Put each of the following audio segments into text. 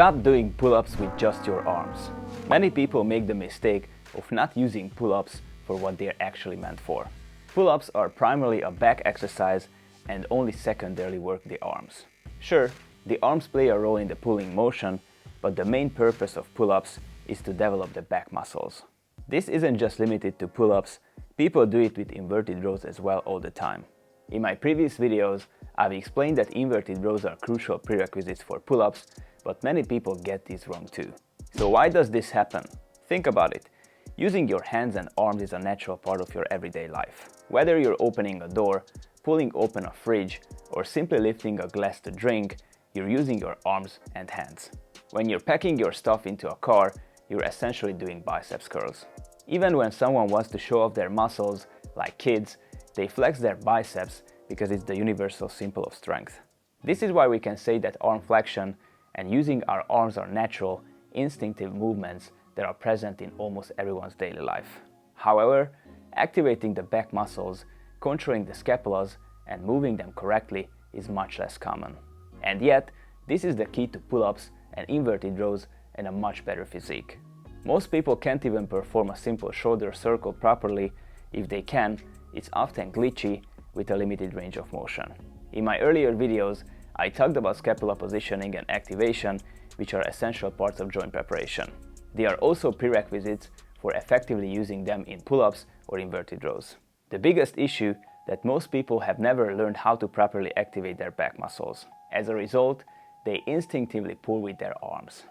Stop doing pull-ups with just your arms. Many people make the mistake of not using pull-ups for what they're actually meant for. Pull-ups are primarily a back exercise and only secondarily work the arms. Sure, the arms play a role in the pulling motion, but the main purpose of pull-ups is to develop the back muscles. This isn't just limited to pull-ups, people do it with inverted rows as well all the time. In my previous videos, I've explained that inverted rows are crucial prerequisites for pull-ups, but many people get these wrong too. So why does this happen? Think about it. Using your hands and arms is a natural part of your everyday life. Whether you're opening a door, pulling open a fridge, or simply lifting a glass to drink, you're using your arms and hands. When you're packing your stuff into a car, you're essentially doing biceps curls. Even when someone wants to show off their muscles, like kids, they flex their biceps because it's the universal symbol of strength. This is why we can say that arm flexion and using our arms are natural, instinctive movements that are present in almost everyone's daily life. However, activating the back muscles, controlling the scapulas, and moving them correctly is much less common. And yet, this is the key to pull-ups and inverted rows and a much better physique. Most people can't even perform a simple shoulder circle properly. If they can, it's often glitchy with a limited range of motion. In my earlier videos, I talked about scapula positioning and activation, which are essential parts of joint preparation. They are also prerequisites for effectively using them in pull-ups or inverted rows. The biggest issue that most people have never learned how to properly activate their back muscles. As a result, they instinctively pull with their arms.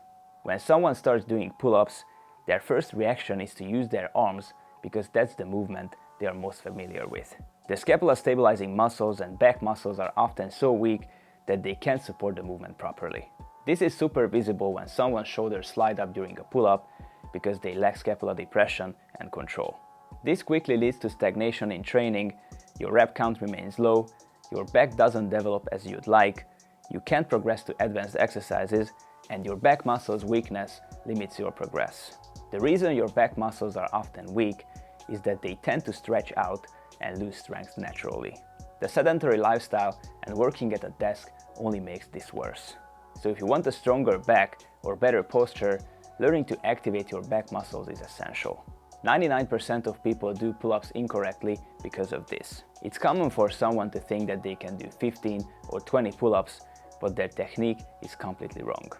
When someone starts doing pull-ups, their first reaction is to use their arms because that's the movement they are most familiar with. The scapula stabilizing muscles and back muscles are often so weak that they can't support the movement properly. This is super visible when someone's shoulders slide up during a pull-up because they lack scapular depression and control. This quickly leads to stagnation in training, your rep count remains low, your back doesn't develop as you'd like, you can't progress to advanced exercises, and your back muscles' weakness limits your progress. The reason your back muscles are often weak is that they tend to stretch out and lose strength naturally. The sedentary lifestyle and working at a desk only makes this worse. So if you want a stronger back or better posture, learning to activate your back muscles is essential. 99% of people do pull-ups incorrectly because of this. It's common for someone to think that they can do 15 or 20 pull-ups, but their technique is completely wrong.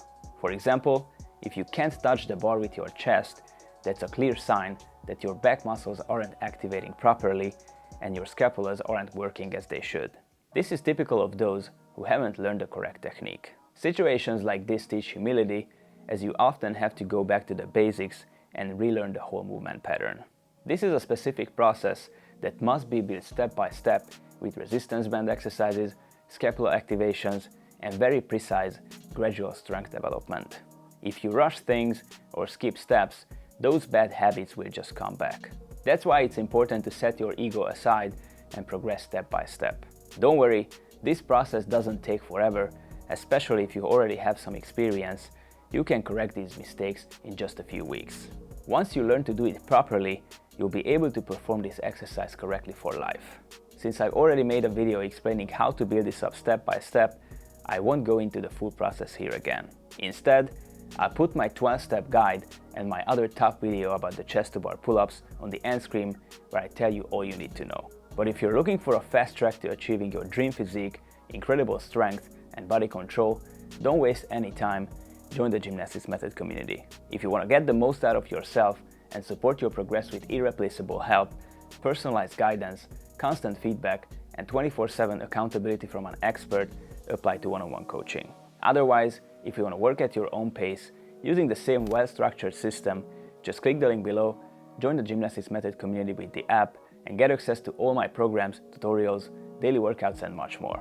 For example, if you can't touch the bar with your chest, that's a clear sign that your back muscles aren't activating properly and your scapulas aren't working as they should. This is typical of those who haven't learned the correct technique. Situations like this teach humility, as you often have to go back to the basics and relearn the whole movement pattern. This is a specific process that must be built step by step with resistance band exercises, scapular activations, and very precise, gradual strength development. If you rush things or skip steps, those bad habits will just come back. That's why it's important to set your ego aside and progress step by step. Don't worry, this process doesn't take forever, especially if you already have some experience. You can correct these mistakes in just a few weeks. Once you learn to do it properly, you'll be able to perform this exercise correctly for life. Since I've already made a video explaining how to build this up step by step, I won't go into the full process here again. Instead, I'll put my 12-step guide and my other top video about the chest-to-bar pull-ups on the end screen where I tell you all you need to know. But if you're looking for a fast track to achieving your dream physique, incredible strength, and body control, don't waste any time. Join the Gymnastics Method community. If you want to get the most out of yourself and support your progress with irreplaceable help, personalized guidance, constant feedback, and 24/7 accountability from an expert, apply to one-on-one coaching. Otherwise, if you want to work at your own pace, using the same well-structured system, just click the link below, join the Gymnastics Method community with the app, and get access to all my programs, tutorials, daily workouts, and much more.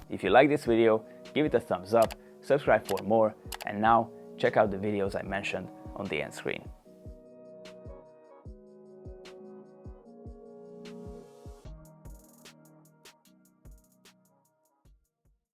If you like this video, give it a thumbs up, subscribe for more, and now check out the videos I mentioned on the end screen.